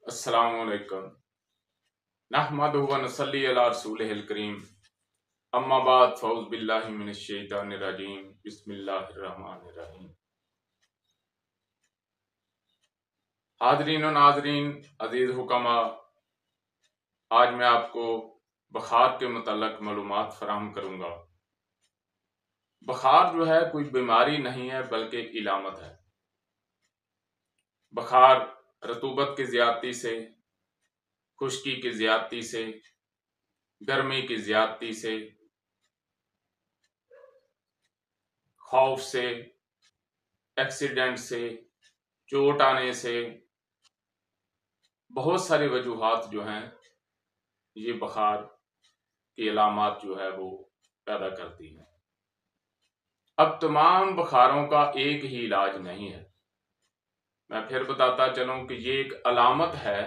अस्सलामुअलैकुम नहमदुहु व नसल्ली अला रसूलिहिल करीम अम्मा बाद फ़ऊज़ बिल्लाहि मिनश शैतानिर रजीम बिस्मिल्लाहिर रहमानिर रहीम। हाज़रीन व नाज़रीन अज़ीज़ हुक्मा, आज मैं आपको बुखार के मुतल्लक मालूमात फराहम करूँगा। बुखार जो है कोई बीमारी नहीं है बल्कि इलामत है। बुखार रतूबत की ज़्यादती से, खुश्की की ज़्यादती से, गर्मी की ज़्यादती से, खौफ से, एक्सीडेंट से, चोट आने से, बहुत सारी वजूहात जो हैं ये बुखार की अलामात जो है वो पैदा करती हैं। अब तमाम बुखारों का एक ही इलाज नहीं है। मैं फिर बताता चलूं कि ये एक अलामत है,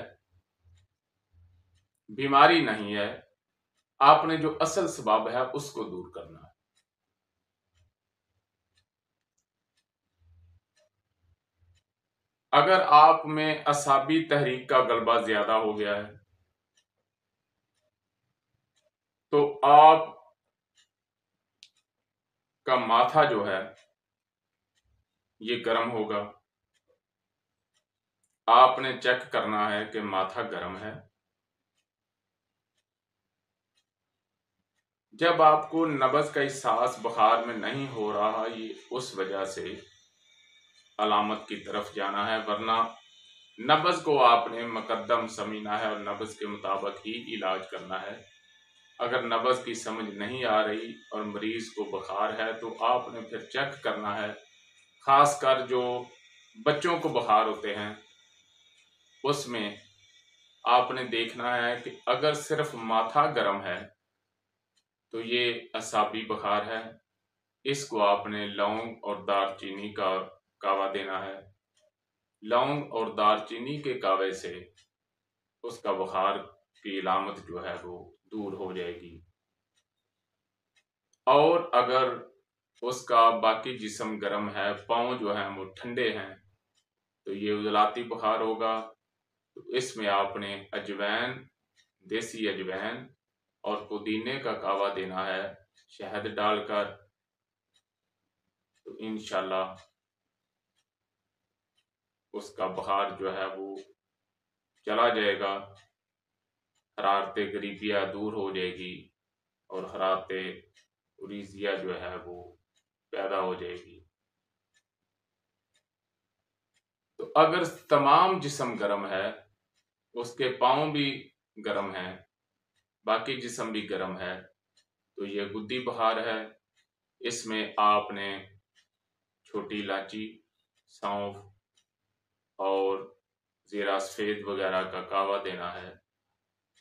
बीमारी नहीं है। आपने जो असल सबब है उसको दूर करना है। अगर आप में असाबी तहरीक का गलबा ज्यादा हो गया है तो आप का माथा जो है ये गर्म होगा। आपने चेक करना है कि माथा गर्म है। जब आपको नब्ज का एहसास बुखार में नहीं हो रहा, ये उस वजह से अलामत की तरफ जाना है, वरना नब्ज को आपने मुकद्दम समझना है और नब्ज के मुताबिक ही इलाज करना है। अगर नब्ज की समझ नहीं आ रही और मरीज को बुखार है तो आपने फिर चेक करना है। खासकर जो बच्चों को बुखार होते हैं उसमें आपने देखना है कि अगर सिर्फ माथा गर्म है तो ये असाबी बुखार है। इसको आपने लौंग और दालचीनी का कावा देना है। लौंग और दालचीनी के कावे से उसका बुखार की अलामत जो है वो दूर हो जाएगी। और अगर उसका बाकी जिस्म गर्म है, पाँव जो हैं वो ठंडे हैं, तो ये उजलाती बुखार होगा। तो इसमें आपने अजवैन, देसी अजवैन और पुदीने का कावा देना है शहद डालकर। तो इंशाल्लाह उसका बुखार जो है वो चला जाएगा। हरारते गरीबिया दूर हो जाएगी और हरारते उरीजिया जो है वो पैदा हो जाएगी। तो अगर तमाम जिस्म गर्म है, उसके पाँव भी गर्म हैं, बाकी जिस्म भी गर्म है, तो ये गुद्दी बुखार है। इसमें आपने छोटी इलायची, सौंफ और जीरा सफ़ेद वगैरह का कावा देना है।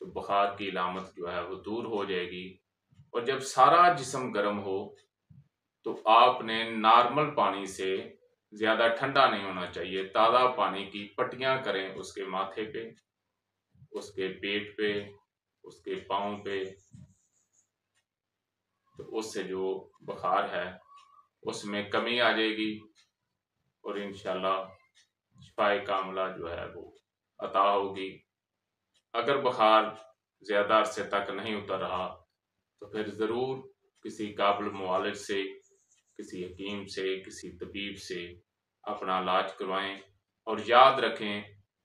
तो बुखार की अलामत जो है वो दूर हो जाएगी। और जब सारा जिस्म गर्म हो तो आपने नॉर्मल पानी से, ज़्यादा ठंडा नहीं होना चाहिए, ताज़ा पानी की पट्टियां करें उसके माथे पे, उसके पेट पे, उसके पाँव पे। तो उससे जो बुखार है उसमें कमी आ जाएगी और इंशाल्लाह शिफाए कामला जो है वो अता होगी। अगर बुखार ज़्यादा अरसे तक नहीं उतर रहा तो फिर ज़रूर किसी काबिल मुआलिज से, किसी हकीम से, किसी तबीब से अपना इलाज करवाएं। और याद रखें,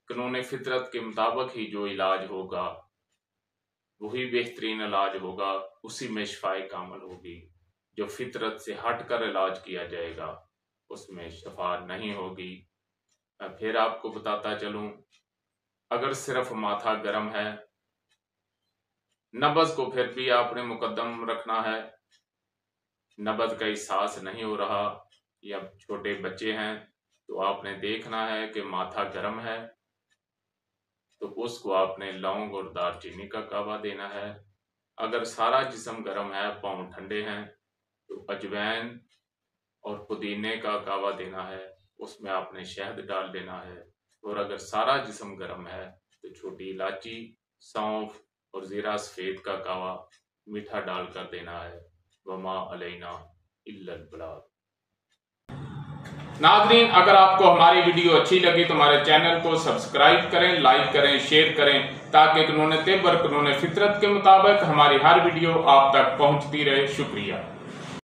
कानून फितरत के मुताबिक ही जो इलाज होगा वही बेहतरीन इलाज होगा, उसी में शिफाए कामल होगी। जो फितरत से हट कर इलाज किया जाएगा उसमें शफा नहीं होगी। मैं फिर आपको बताता चलूं, अगर सिर्फ माथा गर्म है, नब्ज को फिर भी आपने मुकद्दम रखना है। नब्ज का एहसास नहीं हो रहा या छोटे बच्चे हैं तो आपने देखना है कि माथा गर्म है, तो उसको आपने लौंग और दालचीनी का कावा देना है। अगर सारा जिस्म गर्म है, पाँव ठंडे हैं, तो अजवैन और पुदीने का कावा देना है, उसमें आपने शहद डाल देना है। और अगर सारा जिस्म गर्म है तो छोटी इलायची, सौंफ और जीरा सफ़ेद का कावा मीठा डालकर देना है। वमा अलैना इल्लल बलाग। नाज़रीन, अगर आपको हमारी वीडियो अच्छी लगी तो हमारे चैनल को सब्सक्राइब करें, लाइक करें, शेयर करें, ताकि कानून तिब और कानून फितरत के मुताबिक हमारी हर वीडियो आप तक पहुंचती रहे। शुक्रिया।